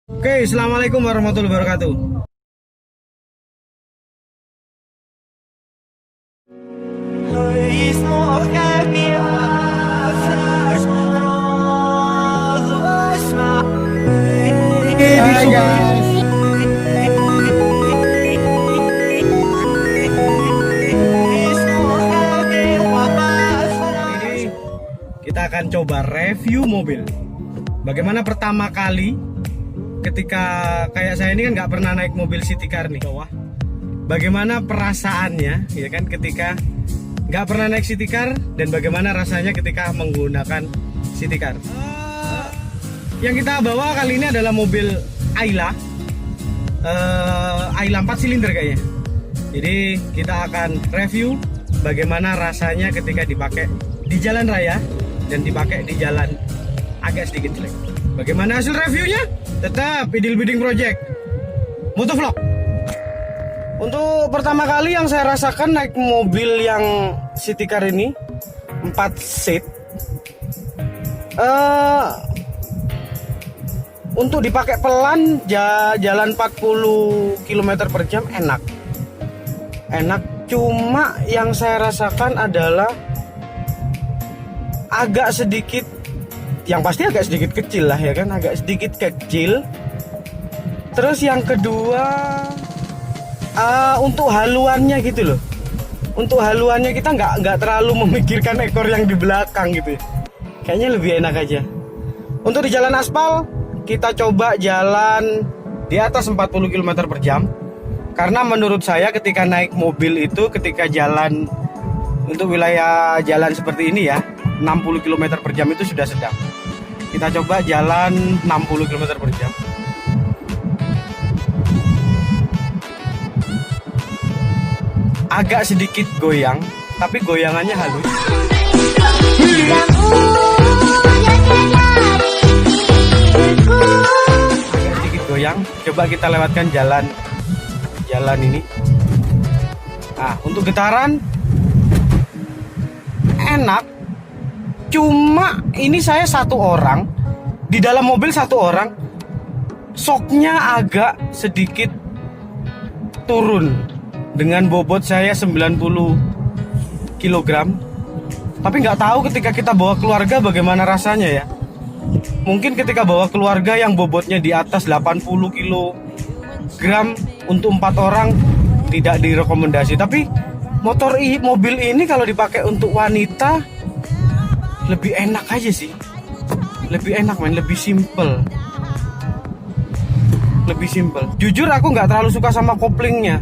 Oke, assalamualaikum warahmatullahi wabarakatuh. Hai guys. Ini kita akan coba review mobil. Bagaimana pertama kali ketika kayak saya ini kan nggak pernah naik mobil city car nih bawah. Bagaimana perasaannya ya kan ketika nggak pernah naik city car dan bagaimana rasanya ketika menggunakan city car. Yang kita bawa kali ini adalah mobil Ayla, Ayla 4 silinder kayaknya. Jadi kita akan review bagaimana rasanya ketika dipakai di jalan raya dan dipakai di jalan agak sedikit jelek. Bagaimana hasil reviewnya? Tetap Idil Bidding Project Motovlog. Untuk pertama kali yang saya rasakan naik mobil yang city car ini 4 seat, untuk dipakai pelan jalan 40 km per jam enak. Cuma yang saya rasakan adalah agak sedikit, yang pasti agak sedikit kecil lah ya kan, agak sedikit kecil. Terus yang kedua, untuk haluannya gitu loh. Untuk haluannya kita nggak terlalu memikirkan ekor yang di belakang gitu ya. Kayaknya lebih enak aja. Untuk di jalan aspal, kita coba jalan di atas 40 km per jam. Karena menurut saya ketika naik mobil itu, ketika jalan untuk wilayah jalan seperti ini ya, 60 km per jam itu sudah sedang. Kita coba jalan 60 km per jam. Agak sedikit goyang, tapi goyangannya halus. Agak sedikit goyang. Coba kita lewatkan jalan ini. Nah, untuk getaran enak. Cuma ini saya satu orang, di dalam mobil satu orang, shocknya agak sedikit turun dengan bobot saya 90 kg. Tapi nggak tahu ketika kita bawa keluarga bagaimana rasanya ya. Mungkin ketika bawa keluarga yang bobotnya di atas 80 kg untuk 4 orang tidak direkomendasi. Tapi mobil ini kalau dipakai untuk wanita lebih enak aja sih. Lebih enak men, lebih simple. Jujur aku nggak terlalu suka sama koplingnya.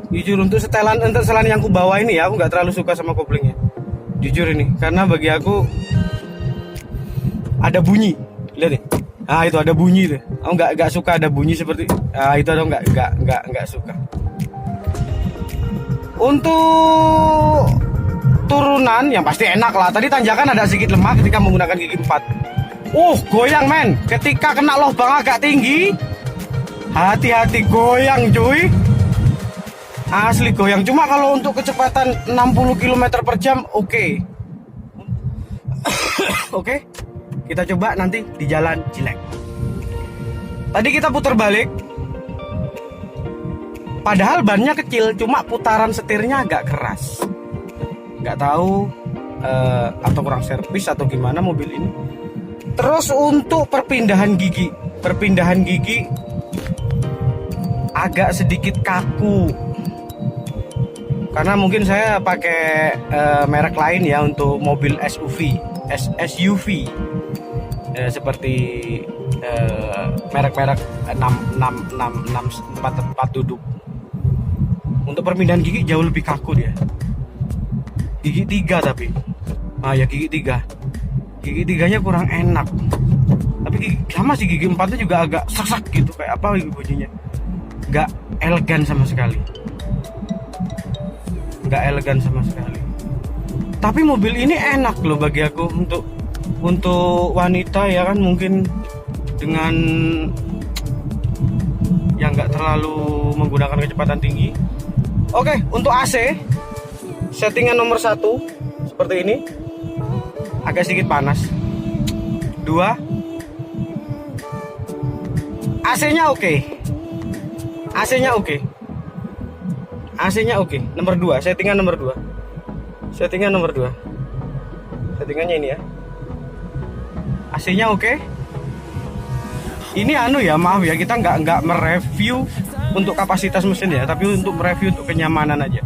Jujur untuk setelan yang aku bawa ini ya, aku nggak terlalu suka sama koplingnya. Jujur ini, karena bagi aku ada bunyi. Lihat nih. Ah, itu ada bunyi tuh. Aku nggak suka ada bunyi seperti itu, ada nggak suka. Untuk turunan yang pasti enak lah. Tadi tanjakan ada sedikit lemah ketika menggunakan gigi 4. Goyang men. Ketika kena lubang agak tinggi, hati-hati goyang cuy. Asli goyang. Cuma kalau untuk kecepatan 60 km per jam oke. Oke. Kita coba nanti di jalan jelek. Tadi kita putar balik. Padahal bannya kecil, cuma putaran setirnya agak keras. Nggak tahu atau kurang servis atau gimana mobil ini. Terus untuk perpindahan gigi agak sedikit kaku. Karena mungkin saya pakai merek lain ya untuk mobil SUV. Seperti merek-merek 4 duduk. Untuk perpindahan gigi jauh lebih kaku dia. Gigi 3 tapi. Gigi 3. Gigi 3-nya kurang enak. Tapi sama sih gigi 4-nya juga agak sak-sak gitu, kayak apa bunyinya. Enggak elegan sama sekali. Tapi mobil ini enak loh bagi aku untuk wanita ya kan, mungkin dengan yang nggak terlalu menggunakan kecepatan tinggi. Oke, untuk AC settingan nomor 1 seperti ini, agak sedikit panas. 2, AC-nya oke. AC-nya oke. AC-nya oke. Nomor 2, settingan nomor 2. Settingan nomor 2. Settingannya ini ya. AC-nya oke. Ini ya, maaf ya, kita nggak mereview untuk kapasitas mesin ya, tapi untuk mereview untuk kenyamanan aja.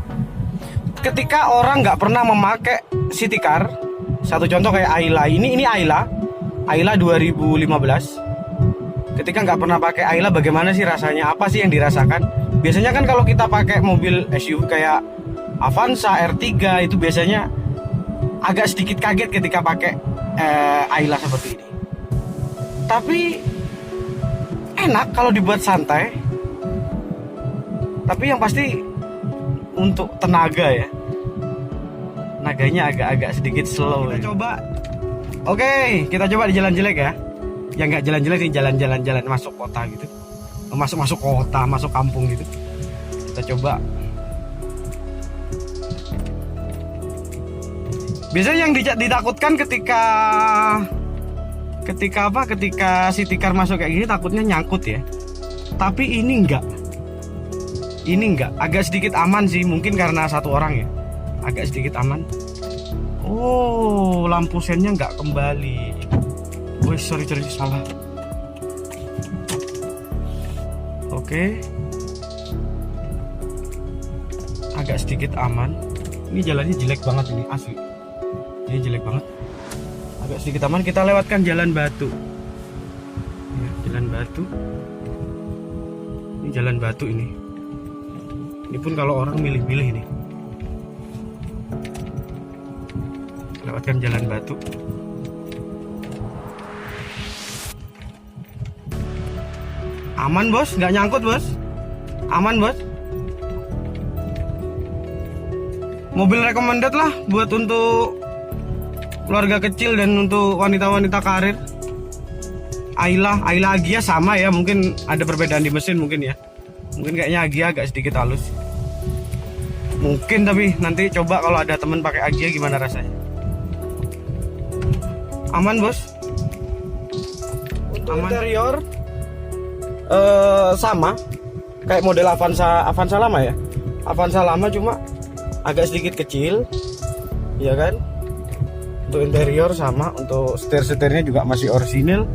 Ketika orang nggak pernah memakai city car, satu contoh kayak Ayla ini Ayla 2015. Ketika nggak pernah pakai Ayla, bagaimana sih rasanya? Apa sih yang dirasakan? Biasanya kan kalau kita pakai mobil SUV kayak Avanza, R3 itu biasanya agak sedikit kaget ketika pakai Ayla seperti ini. Tapi enak kalau dibuat santai. Tapi yang pasti untuk tenaga ya, tenaganya agak sedikit slow. Kita coba. Oke, kita coba di jalan jelek ya. Yang nggak jalan jelek sih, jalan masuk kota gitu. Masuk kota, masuk kampung gitu. Kita coba. Biasanya yang ditakutkan ketika city car masuk kayak gini, takutnya nyangkut ya. Tapi ini enggak. Agak sedikit aman sih, mungkin karena satu orang ya. Agak sedikit aman. Oh, lampu sennya nggak kembali. Wih, sorry salah. Oke. Agak sedikit aman. Ini jalannya jelek banget ini, asli. Ini jelek banget. Agak sedikit aman. Kita lewatkan jalan batu. Ya, jalan batu. Ini jalan batu ini. Ini pun kalau orang milih-milih nih. Lewatkan jalan batu. Aman bos, nggak nyangkut bos. Aman bos. Mobil recommended lah buat untuk keluarga kecil dan untuk wanita-wanita karir. Ayla Agya sama ya, mungkin ada perbedaan di mesin mungkin ya. Mungkin kayaknya Agya agak sedikit halus. Mungkin, tapi nanti coba kalau ada temen pakai Agya gimana rasanya. Aman bos. Untuk aman. Interior sama kayak model Avanza lama ya. Avanza lama cuma agak sedikit kecil, ya kan. Untuk interior sama, untuk setir-setirnya juga masih orisinil.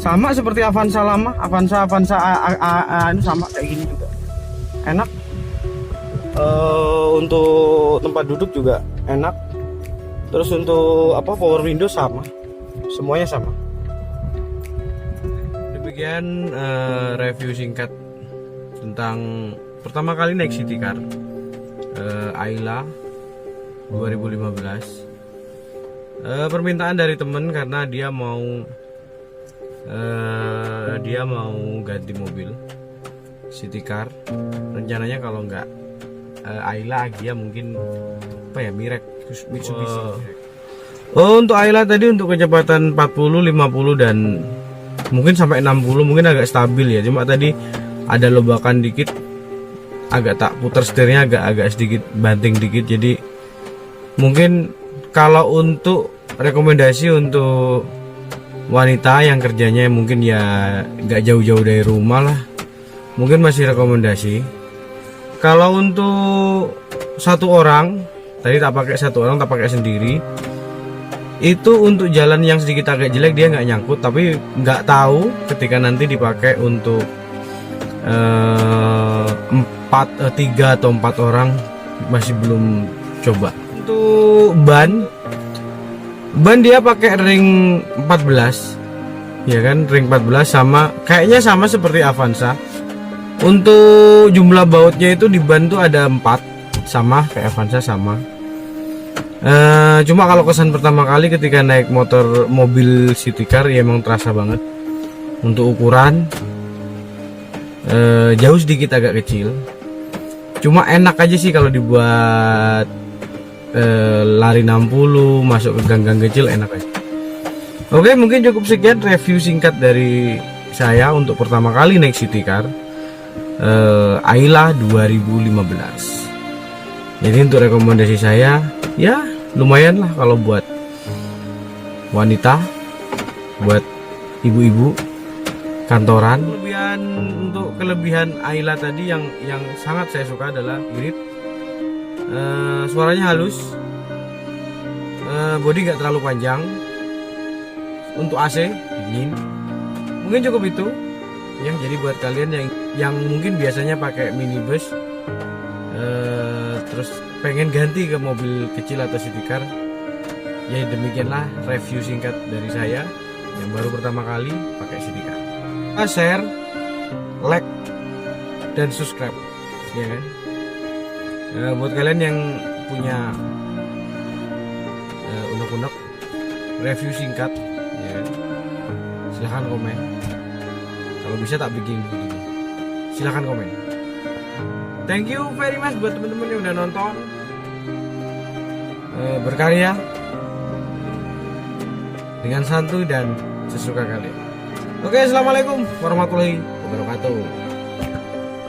Sama seperti Avanza lama, Avanza ini sama kayak gini juga. Enak. Untuk tempat duduk juga enak. Terus untuk power window sama. Semuanya sama. Demikian review singkat tentang pertama kali naik city car Ayla 2015. Permintaan dari temen karena dia mau ganti mobil city car. Rencananya kalau nggak Ayla, Agya mungkin Mitsubishi. Untuk Ayla tadi untuk kecepatan 40, 50 dan mungkin sampai 60 mungkin agak stabil ya. Cuma tadi ada lobakan dikit, agak tak putar setirnya, agak sedikit banting dikit. Jadi mungkin kalau untuk rekomendasi untuk wanita yang kerjanya mungkin ya nggak jauh-jauh dari rumah lah, mungkin masih rekomendasi. Kalau untuk satu orang, tadi tak pakai sendiri, itu untuk jalan yang sedikit agak jelek dia nggak nyangkut. Tapi nggak tahu ketika nanti dipakai untuk 3 atau 4 orang, masih belum coba. Untuk ban dia pakai ring 14 ya kan, ring 14 sama kayaknya sama seperti Avanza. Untuk jumlah bautnya itu di ban tuh ada 4, sama kayak Avanza sama. Cuma kalau kesan pertama kali ketika naik mobil city car ya emang terasa banget. Untuk ukuran jauh sedikit agak kecil, cuma enak aja sih kalau dibuat lari 60 masuk ke gang-gang kecil, enak aja. Oke, mungkin cukup sekian review singkat dari saya untuk pertama kali naik city car Ayla 2015. Jadi untuk rekomendasi saya ya lumayan lah kalau buat wanita, buat ibu-ibu kantoran. Kelebihan Ayla tadi yang sangat saya suka adalah irit. Suaranya halus, bodi nggak terlalu panjang, untuk AC dingin. Mungkin cukup itu ya. Jadi buat kalian yang mungkin biasanya pakai minibus, terus pengen ganti ke mobil kecil atau city car, ya demikianlah review singkat dari saya yang baru pertama kali pakai city car. Share, like, dan subscribe ya kan. Buat kalian yang punya unek-unek review singkat ya kan, silahkan komen. Kalau bisa tak bikin begini, silahkan komen. Thank you very much buat teman-teman yang udah nonton. Berkarya dengan santuy dan sesuka kalian. Oke, assalamualaikum warahmatullahi wabarakatuh.